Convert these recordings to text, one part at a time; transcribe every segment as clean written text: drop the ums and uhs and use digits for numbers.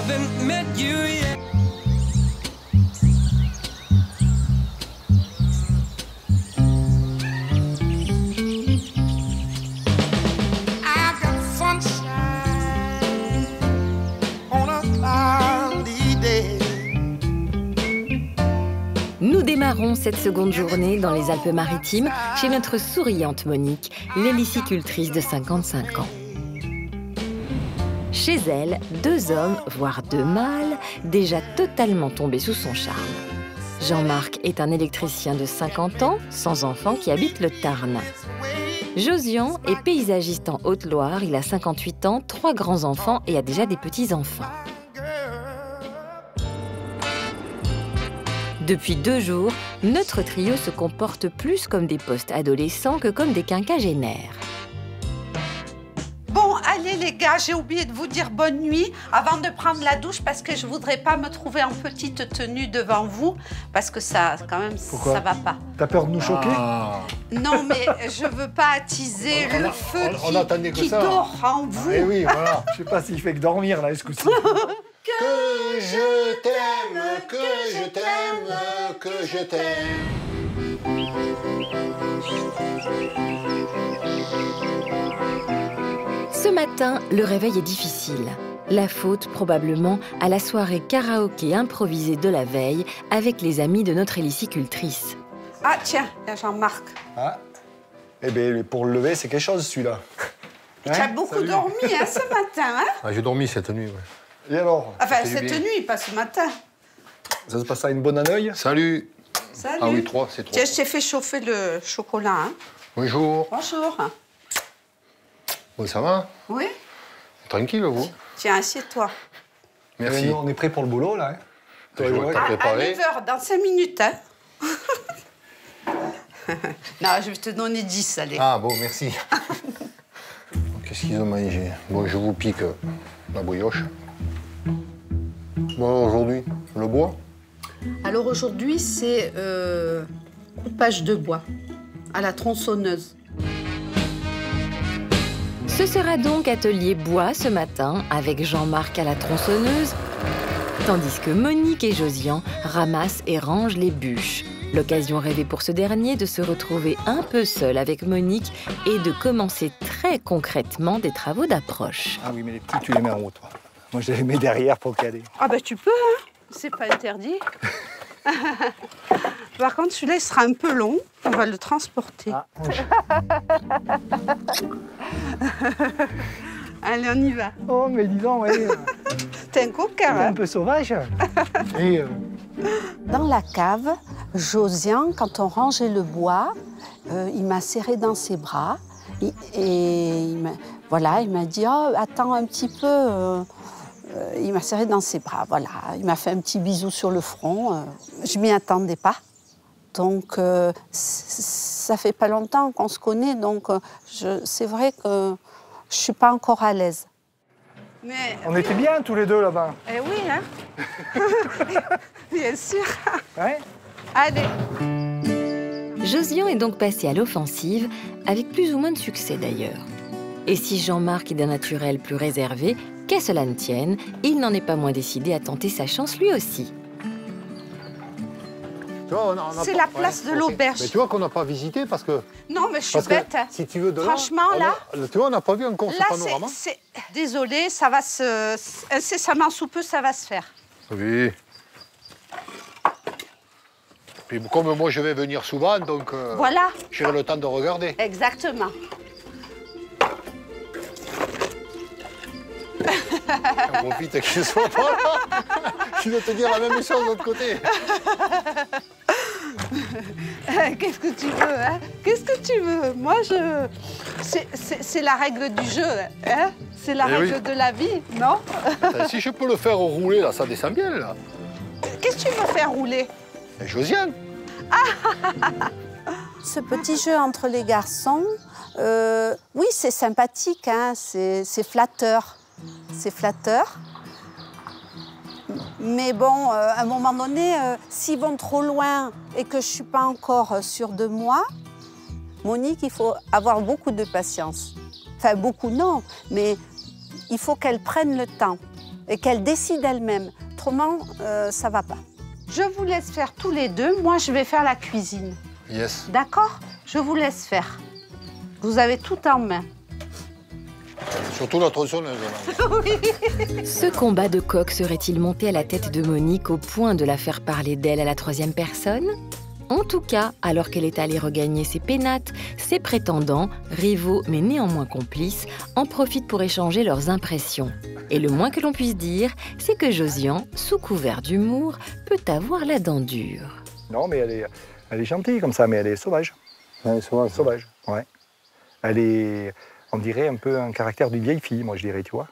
haven't met you yet. I've got sunshine on a cloudy day. Nous démarrons cette seconde journée dans les Alpes-Maritimes chez notre souriante Monique, l'hélicicultrice de 55 ans. Chez elle, 2 hommes, voire 2 mâles, déjà totalement tombés sous son charme. Jean-Marc est un électricien de 50 ans, sans enfant, qui habite le Tarn. Josian est paysagiste en Haute-Loire, il a 58 ans, 3 grands-enfants et a déjà des petits-enfants. Depuis 2 jours, notre trio se comporte plus comme des post-adolescents que comme des quinquagénaires. Bon, allez les gars, j'ai oublié de vous dire bonne nuit avant de prendre la douche parce que je voudrais pas me trouver en petite tenue devant vous parce que ça, quand même, Pourquoi? ça va pas. T'as peur de nous choquer? Non, mais je veux pas attiser le feu qui dort en vous. Eh oui, voilà. Je sais pas s'il fait que dormir, là, ce coup-ci. Que je t'aime, que je t'aime, que je t'aime. Ce matin, le réveil est difficile. La faute, probablement, à la soirée karaoké improvisée de la veille avec les amis de notre hélicicultrice. Ah tiens, il y a Jean-Marc. Ah. Eh bien, pour le lever, c'est quelque chose, celui-là. Tu as beaucoup dormi hein, ce matin, hein? Ah, j'ai dormi cette nuit, ouais. Et alors? Enfin, fait du cette bien. nuit, pas ce matin. Ça se passe à une bonne année? Salut. Salut. Ah oui, 3, c'est 3. Tiens, je t'ai fait chauffer le chocolat, hein? Bonjour. Bonjour. Bon, ça va? Oui? Tranquille, vous? Tiens, assieds-toi. Merci. Nous, on est prêts pour le boulot, là. Hein? Je vois que t'as À préparé. 9h, dans 5 minutes, hein? Non, je vais te donner 10, allez. Ah bon, merci. Qu'est-ce qu'ils ont mangé? Bon, je vous pique la brioche. Bon, aujourd'hui, le bois? Alors aujourd'hui, c'est coupage de bois à la tronçonneuse. Ce sera donc atelier bois ce matin avec Jean-Marc à la tronçonneuse, tandis que Monique et Josian ramassent et rangent les bûches. L'occasion rêvée pour ce dernier de se retrouver un peu seul avec Monique et de commencer très concrètement des travaux d'approche. Ah oui, mais les petits, tu les mets en haut, toi. Moi, je les mets derrière pour caler. Ah ben tu peux, hein? C'est pas interdit. Par contre, celui-là, il sera un peu long. On va le transporter. Ah. Allez, on y va. Oh, mais dis donc, ouais. T'es un coquin, Un hein? peu sauvage. Et Dans la cave, Josian, quand on rangeait le bois, il m'a serré dans ses bras. Il m'a dit « Oh, attends un petit peu ». Il m'a serré dans ses bras, voilà. Il m'a fait un petit bisou sur le front. Je m'y attendais pas. Donc, ça fait pas longtemps qu'on se connaît, donc c'est vrai que je suis pas encore à l'aise. Mais on était bien tous les deux là-bas. eh oui, hein. Bien sûr. Ouais. Allez. Josian est donc passé à l'offensive, avec plus ou moins de succès d'ailleurs. Et si Jean-Marc est d'un naturel plus réservé, qu'à cela ne tienne, il n'en est pas moins décidé à tenter sa chance lui aussi. C'est la place de l'auberge. Mais tu vois qu'on n'a pas visité parce que... Non, mais je suis Parce que bête. Hein. si tu veux de là... Franchement, là... Tu vois, on n'a pas vu encore Là, ce panorama. Désolée, ça va se... Incessamment sous peu, ça va se faire. Oui. Puis comme moi, je vais venir souvent, donc... Voilà. J'aurai le temps de regarder. Exactement. On profite qu'il ne soit pas là. Je vais te dire la même chose de l'autre côté. Qu'est-ce que tu veux, hein? Qu'est-ce que tu veux? Moi, c'est la règle du jeu, hein? C'est la règle de la vie, non? Attends, si je peux le faire rouler, là, ça descend bien, là. Qu'est-ce que tu veux faire rouler? Et Josiane. Ce petit jeu entre les garçons, oui, c'est sympathique, hein? C'est flatteur. C'est flatteur. Mais bon, à un moment donné, s'ils vont trop loin et que je ne suis pas encore sûre de moi, Monique, il faut avoir beaucoup de patience. Enfin, beaucoup non, mais il faut qu'elle prenne le temps. et qu'elle décide elle-même. Autrement, ça ne va pas. Je vous laisse faire tous les deux. Moi, je vais faire la cuisine. Yes. D'accord? Je vous laisse faire. Vous avez tout en main. Surtout la tronçonneuse. Ce combat de coq serait-il monté à la tête de Monique au point de la faire parler d'elle à la troisième personne? En tout cas, alors qu'elle est allée regagner ses pénates, ses prétendants, rivaux mais néanmoins complices, en profitent pour échanger leurs impressions. Et le moins que l'on puisse dire, c'est que Josiane, sous couvert d'humour, peut avoir la dent dure. Non, mais elle est gentille comme ça, mais elle est sauvage. Elle est sauvage. Sauvage, ouais. Elle est, on dirait, un peu un caractère d'une vieille fille, moi je dirais, tu vois.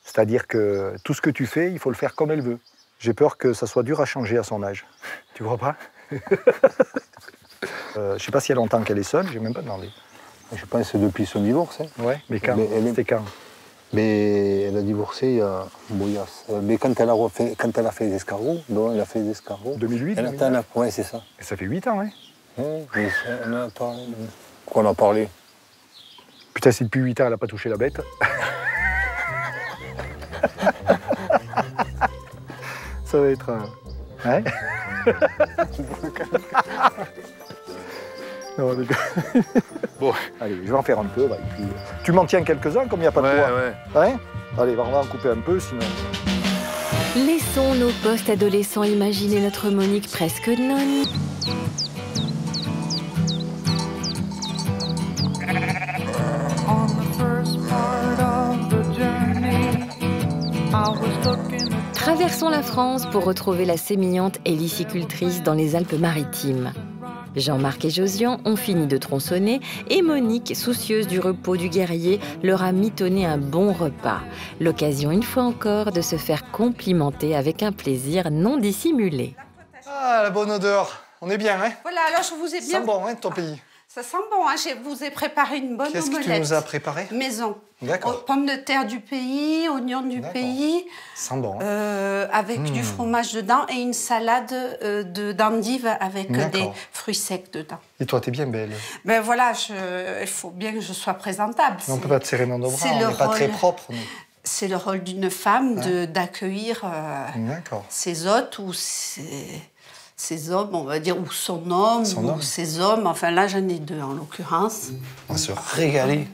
C'est-à-dire que tout ce que tu fais, il faut le faire comme elle veut. J'ai peur que ça soit dur à changer à son âge. Tu vois pas? Je sais pas si elle longtemps qu'elle est seule, j'ai même pas demandé. Je pense que c'est depuis son divorce. Hein. Ouais, mais quand? C'était quand? Mais elle a divorcé il y a... Mais quand elle a fait les escargots, donc elle a fait les escargots. 2008, elle 2009. Ouais, c'est ça. Et ça fait 8 ans, hein? Mais on a parlé. Quoi, on a parlé? Putain, si depuis 8 ans, elle n'a pas touché la bête. Ça va être... Hein? Non, bon, allez, je vais en faire un peu. Bah, et puis, tu m'en tiens quelques-uns, comme il n'y a pas de poids. Ouais. Hein? Allez, on va en couper un peu, sinon... Laissons nos post-adolescents imaginer notre Monique presque nonne. Traversons la France pour retrouver la sémillante et licicultrice dans les Alpes-Maritimes. Jean-Marc et Josiane ont fini de tronçonner et Monique, soucieuse du repos du guerrier, leur a mitonné un bon repas. L'occasion, une fois encore, de se faire complimenter avec un plaisir non dissimulé. Ah, la bonne odeur. On est bien, hein? Voilà, alors je vous ai Ça bien... sent bon, hein, ton pays. Ça sent bon, hein? Je vous ai préparé une bonne Qu'est-ce omelette. que tu nous as préparé? Maison. D'accord. Pommes de terre du pays, oignons du pays, Ça sent bon. Hein? avec du fromage dedans et une salade d'endives avec des D'accord. fruits secs dedans. Et toi, t'es bien belle. Ben voilà, il faut bien que je sois présentable. On ne peut pas te serrer dans nos bras, c'est on le n'est pas très rôle- propre. nous. C'est le rôle d'une femme d'accueillir D'accord. ses hôtes ou ses hommes, on va dire, ou son homme, Son ou homme. ses hommes. Enfin, là, j'en ai deux, en l'occurrence. On va se régaler.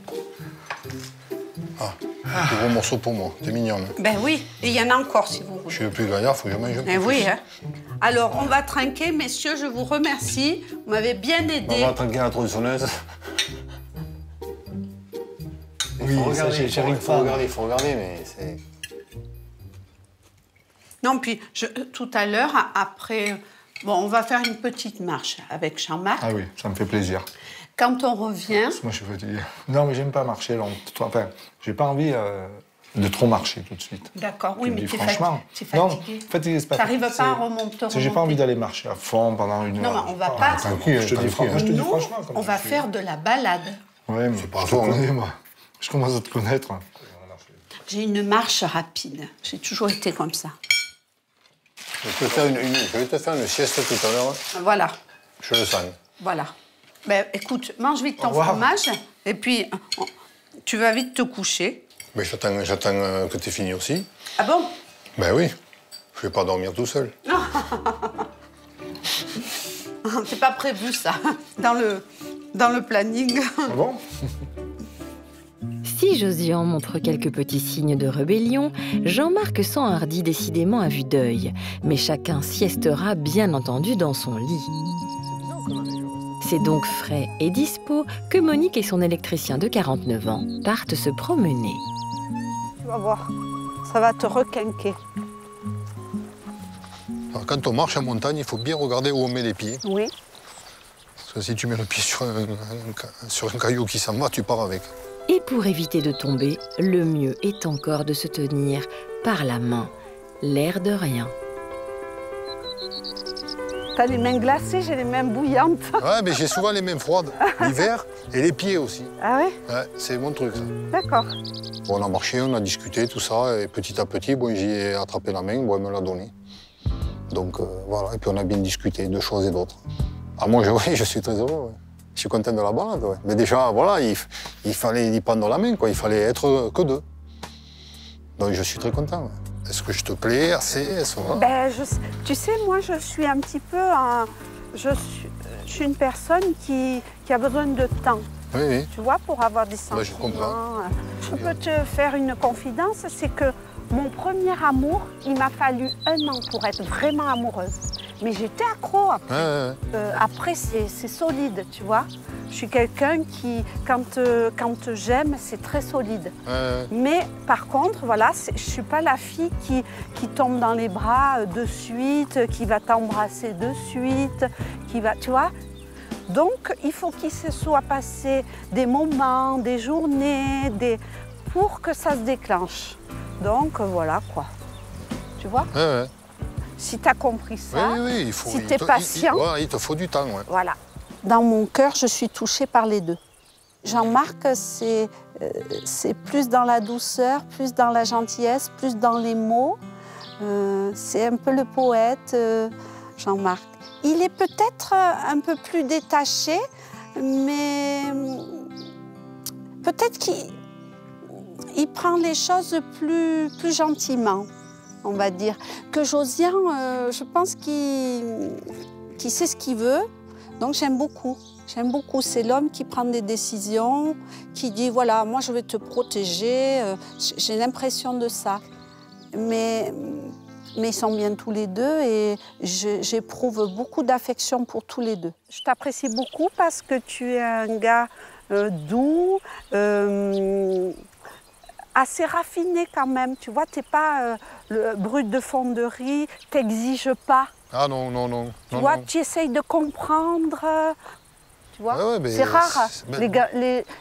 Un gros morceau pour moi, t'es mignonne. Ben oui, et il y en a encore, si vous Je voulez. suis le plus gaillard, faut que je mange un peu Eh oui, plus. hein. Alors, on va trinquer, messieurs, je vous remercie. Vous m'avez bien On aidé. va tranquille la tronçonneuse. Oui, ça, j'arrive pas. Il faut regarder, mais c'est... Non, puis, tout à l'heure, après... Bon, on va faire une petite marche avec Jean-Marc. Ah oui, ça me fait plaisir. Quand on revient... Moi, je suis fatigué. Non, mais j'aime pas marcher longtemps. Enfin, j'ai pas envie de trop marcher tout de suite. D'accord, Je oui, te mais dis t'es franchement. fatigué. Non, fatigué, c'est pas... T'arrives pas c'est- à remonter. c'est- J'ai pas envie d'aller marcher à fond pendant une heure. Non, mais on va pas... Tranquille, Je te dis tranquille. franchement. Nous, franchement, comme on je va suis. faire de la balade. Ouais, mais pas je te toi, hein. connais, moi. Je commence à te connaître. J'ai une marche rapide. J'ai toujours été comme ça. Je vais te faire une sieste tout à l'heure. Voilà, Je le sens. voilà. Ben, écoute, mange vite ton Au revoir. fromage, et puis tu vas vite te coucher. Mais j'attends que tu aies fini aussi. Ah bon? Ben oui. Je vais pas dormir tout seul. C'est pas prévu, ça, dans le planning. Ah bon? Si Josiane montre quelques petits signes de rébellion, Jean-Marc s'enhardit décidément à vue d'œil. Mais chacun siestera bien entendu dans son lit. C'est donc frais et dispo que Monique et son électricien de 49 ans partent se promener. Tu vas voir, ça va te requinquer. Alors, quand on marche en montagne, il faut bien regarder où on met les pieds. Oui. Parce que si tu mets le pied sur un caillou qui s'en va, tu pars avec. Et pour éviter de tomber, le mieux est encore de se tenir par la main, l'air de rien. T'as les mains glacées, j'ai les mains bouillantes. Ouais, mais j'ai souvent les mains froides, l'hiver, et les pieds aussi. Ah oui? Ouais, c'est mon truc, ça. D'accord. Bon, on a marché, on a discuté, tout ça, et petit à petit, bon, j'y ai attrapé la main, bon, elle me l'a donné. Donc voilà, et puis on a bien discuté de choses et d'autres. Ah, moi, oui, je suis très heureux, ouais. Je suis content de la balade, ouais. Mais déjà, voilà, il fallait y prendre la main, quoi. Il fallait être que deux. Donc je suis très content, ouais. Est-ce que je te plais assez? Ben, tu sais, moi, je suis un petit peu je suis une personne qui a besoin de temps. Oui, oui. Tu vois, pour avoir des sentiments. Ouais, je comprends. Je peux te faire une confidence, c'est que mon premier amour, il m'a fallu 1 an pour être vraiment amoureuse. Mais j'étais accro après. Après, c'est solide, tu vois. Je suis quelqu'un qui, quand j'aime, c'est très solide. Mais par contre, voilà, je ne suis pas la fille qui tombe dans les bras de suite, qui va t'embrasser de suite, qui va, tu vois. Donc, il faut qu'il se soit passé des moments, des journées, pour que ça se déclenche. Donc, voilà, quoi. Tu vois? Si tu as compris ça, oui, si tu es patient... Il te faut du temps, ouais. Voilà. Dans mon cœur, je suis touchée par les deux. Jean-Marc, c'est plus dans la douceur, plus dans la gentillesse, plus dans les mots. C'est un peu le poète, Jean-Marc. Il est peut-être un peu plus détaché, mais peut-être qu'il prend les choses plus gentiment, on va dire. Que Josian, je pense qu'il sait ce qu'il veut, donc j'aime beaucoup. J'aime beaucoup. C'est l'homme qui prend des décisions, qui dit, voilà, moi je vais te protéger. J'ai l'impression de ça. Mais ils sont bien tous les deux et j'éprouve beaucoup d'affection pour tous les deux. Je t'apprécie beaucoup parce que tu es un gars doux, assez raffiné quand même. Tu vois, tu n'es pas le brut de fonderie, tu n'exiges pas. Ah non, non, non. Tu vois, tu essayes de comprendre. Tu vois, c'est rare,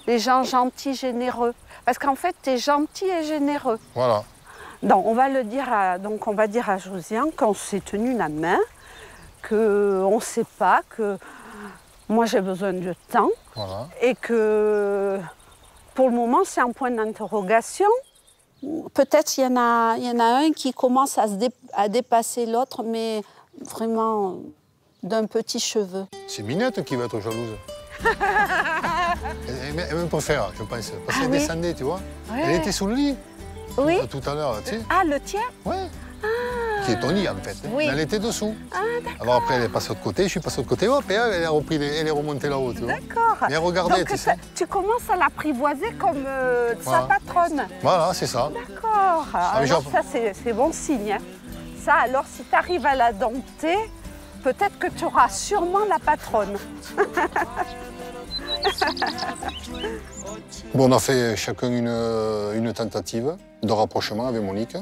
les gens gentils, généreux. Parce qu'en fait, tu es gentil et généreux. Voilà. Donc, on va dire à Josian qu'on s'est tenu la main, qu'on ne sait pas, que moi j'ai besoin de temps, et que pour le moment c'est un point d'interrogation. Peut-être il y en a un qui commence à dépasser l'autre, mais vraiment d'un petit cheveu. C'est Minette qui va être jalouse. Elle me préfère, je pense, parce qu'elle descendait, tu vois. Elle était sous le lit. Oui. Tout à l'heure, tu sais. Ah, le tien? Oui. Qui est ton lit, en fait. Oui. Elle était dessous. Ah, d'accord. Alors après, elle est passée de l'autre côté, je suis passé de l'autre côté, hop, et elle est remontée là-haut, tu vois. D'accord. Mais regardez, donc, tu sais. Tu commences à l'apprivoiser comme sa patronne. Voilà, c'est ça. D'accord. Alors ça, c'est bon signe. Hein. Ça, alors, si tu arrives à la dompter, peut-être que tu auras sûrement la patronne. Bon, on a fait chacun une tentative de rapprochement avec Monique.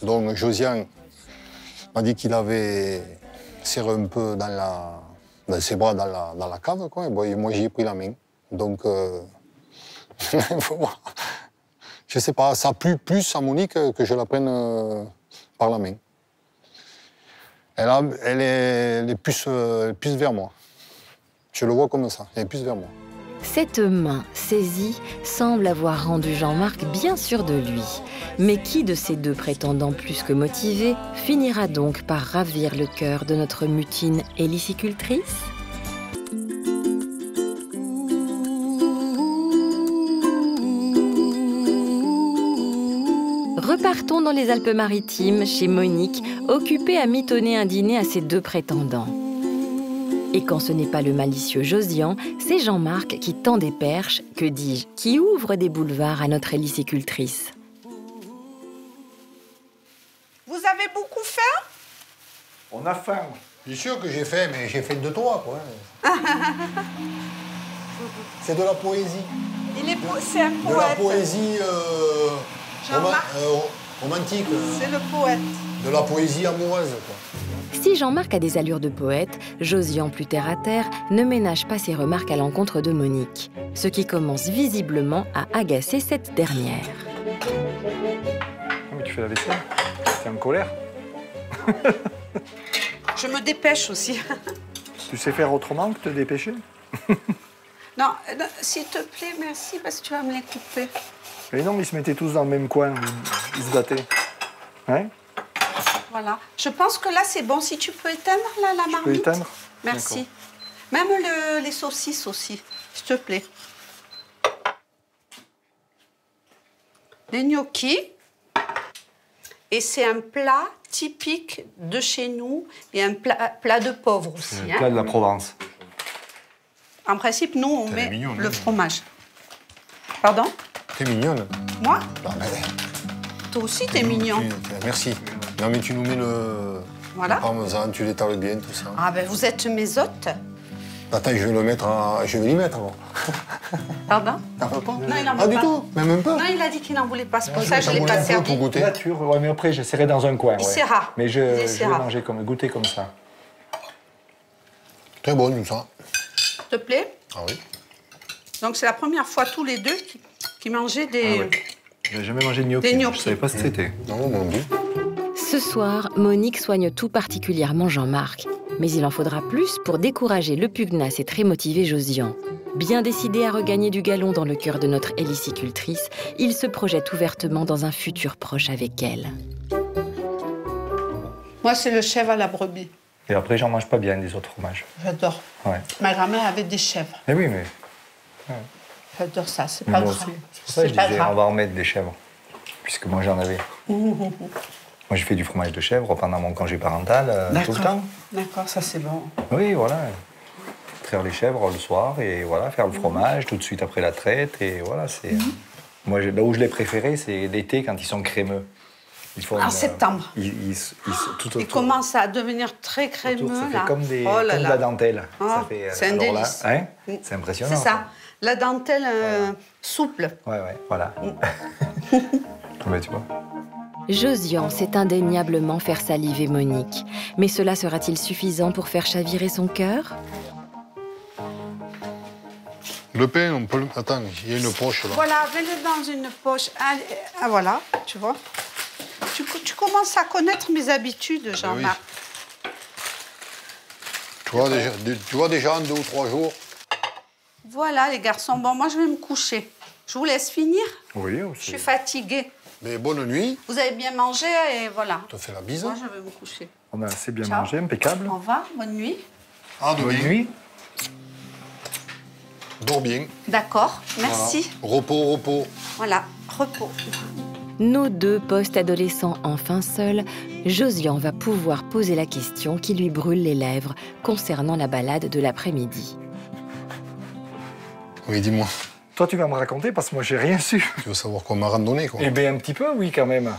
Donc Josian m'a dit qu'il avait serré un peu dans ses bras dans la cave, quoi. Et moi, j'y ai pris la main. Donc, je sais pas, ça a plu plus à Monique que je la prenne par la main. Elle est plus vers moi. Je le vois comme ça, elle est plus vers moi. Cette main saisie semble avoir rendu Jean-Marc bien sûr de lui. Mais qui de ces deux prétendants plus que motivés finira donc par ravir le cœur de notre mutine hélicicultrice ? Repartons dans les Alpes-Maritimes, chez Monique, occupée à mitonner un dîner à ses deux prétendants. Et quand ce n'est pas le malicieux Josian, c'est Jean-Marc qui tend des perches, que dis-je, qui ouvre des boulevards à notre hélicicultrice. Vous avez beaucoup faim? On a faim. Bien sûr que j'ai fait, mais j'ai fait de toi, quoi. C'est de la poésie. C'est un poète. De la poésie romantique. C'est le poète. De la poésie amoureuse, quoi. Si Jean-Marc a des allures de poète, Josian, plus terre-à-terre, ne ménage pas ses remarques à l'encontre de Monique, ce qui commence visiblement à agacer cette dernière. Mais tu fais la vaisselle? T'es en colère? Je me dépêche aussi. Tu sais faire autrement que te dépêcher? Non, s'il te plaît, merci, parce que tu vas me les couper. Mais non, ils se mettaient tous dans le même coin, ils se battaient. Hein? Voilà. Je pense que là, c'est bon. Si tu peux éteindre la marmite. Je peux éteindre? Merci. Même les saucisses aussi, s'il te plaît. Les gnocchis. Et c'est un plat typique de chez nous et un plat de pauvre aussi. Le plat de la Provence. En principe, nous, on met mignonne, le hein. fromage. Pardon? T'es mignonne. Moi? Ah, ben, Toi aussi, t'es mignon. Merci. Non, mais tu nous mets le Voilà. parmesan, tu l'étales bien, tout ça. Ah ben, vous êtes mes hôtes. Attends, je vais le mettre je vais l'y mettre alors. Pardon? T'en veux pas? Non, il n'en Ah, veut du pas. tout? Mais même pas? Non, il a dit qu'il n'en voulait pas. C'est pour ça que je ne l'ai T'en pas voulais un peu servi. pour goûter? Nature, ouais, mais après, j'essaierai dans un coin. Il ouais. essaiera. Mais Il je vais essaiera. manger goûter comme ça. Très bonne, ça. S'il te plaît? Ah oui. Donc, c'est la première fois tous les deux qui mangeaient des... Ah ouais. J'ai jamais mangé de gnocchi. Des gnocchis. Je savais pas ce que c'était. Non, mon Dieu. Ce soir, Monique soigne tout particulièrement Jean-Marc. Mais il en faudra plus pour décourager le pugnace et très motivé Josian. Bien décidé à regagner du galon dans le cœur de notre hélicicultrice, il se projette ouvertement dans un futur proche avec elle. Moi, c'est le chèvre à la brebis. Et après, j'en mange pas bien des autres fromages. J'adore. Ouais. Ma grand-mère avait des chèvres. Eh oui, mais J'adore ça, c'est mais pas moi grave. aussi. C'est pour ça que je pas disais, grave. on va en mettre des chèvres. Puisque moi, j'en avais. Moi, j'ai fait du fromage de chèvre pendant mon congé parental, tout le temps. D'accord, ça c'est bon. Oui, voilà. Traire les chèvres le soir et voilà, faire le fromage tout de suite après la traite. Et voilà, c'est. Moi, là où je l'ai préféré, c'est l'été quand ils sont crémeux. Ils font En septembre. tout autour. Il commence à devenir très crémeux, Autour, ça là. fait comme, Oh là comme de là. la dentelle. Oh, Ça fait, c'est un alors là, délice. hein, c'est impressionnant. C'est ça. La dentelle souple. Ouais, voilà. Mais tu vois. Josian sait indéniablement faire saliver Monique. Mais cela sera-t-il suffisant pour faire chavirer son cœur? Le pain, on peut le... Attends, il y a une poche là. Voilà, mets-le dans une poche. Ah, voilà, tu vois. Tu commences à connaître mes habitudes, Jean-Marc. Tu vois déjà en 2 ou 3 jours. Voilà, les garçons. Bon, moi, je vais me coucher. Je vous laisse finir. Oui, Je aussi. suis fatiguée. Mais bonne nuit. Vous avez bien mangé et voilà. Je te fais la bise. Moi, je vais me coucher. On a assez bien Ciao. mangé, impeccable. Au revoir, bonne nuit. À demain. Bonne nuit. Dors bien. D'accord, merci. Repos, repos. Voilà, repos. Nos deux post-adolescents enfin seuls, Josian va pouvoir poser la question qui lui brûle les lèvres concernant la balade de l'après-midi. Oui, dis-moi. Toi, tu vas me raconter parce que moi, j'ai rien su. Tu veux savoir quoi m'a randonnée, quoi? Eh bien, un petit peu, oui, quand même.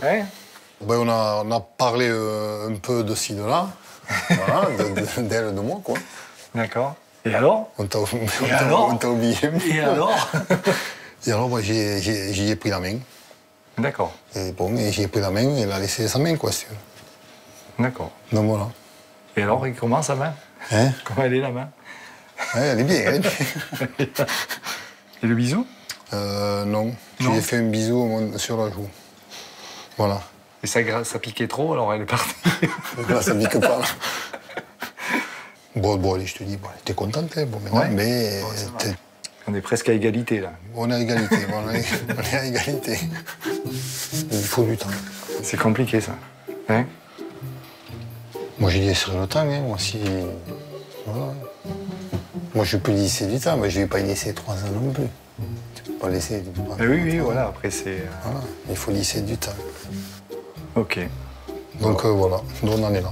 Hein? Ben, on a parlé un peu de ci, de là. Voilà, d'elle, de moi, quoi. D'accord. Et alors? On t'a alors oublié. Et alors? Et alors, moi, j'y ai pris la main. D'accord. Et bon, j'y ai pris la main et elle a laissé sa main, quoi, si tu veux. D'accord. Donc voilà. Et alors, il commence sa main? Hein? Comment elle est, la main? Ouais, elle est bien, elle est bien. Et le bisou? Non. Je lui ai fait un bisou sur la joue. Voilà. Et ça piquait trop, alors elle est partie. Donc là, ça pique pas, là. Bon, allez, je te dis, bon, t'es contente, hein, bon, maintenant, Ouais. mais On est presque à égalité, là. on est à égalité, bon, on est à égalité. Il faut du temps. C'est compliqué, ça. Hein? Moi, j'ai laissé le temps, hein, moi, si... Voilà. Moi, je peux laisser du temps, mais je ne vais pas y laisser 3 ans non plus. Tu peux pas laisser... Oui, voilà, après, c'est... Voilà, il faut laisser du temps. Ok. Donc, voilà, donc on en est là.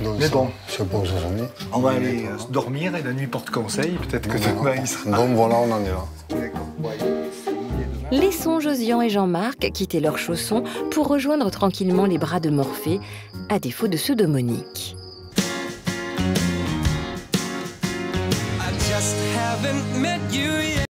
Donc, Mais ça, bon. je sais pas où ça s'en est. On va aller dormir et la nuit porte conseil. Peut-être que demain, il sera... Donc, voilà, on en est là. D'accord. Ouais, c'est midi demain. Laissons Josian et Jean-Marc quitter leurs chaussons pour rejoindre tranquillement les bras de Morphée, à défaut de ceux de Monique. I just haven't met you yet.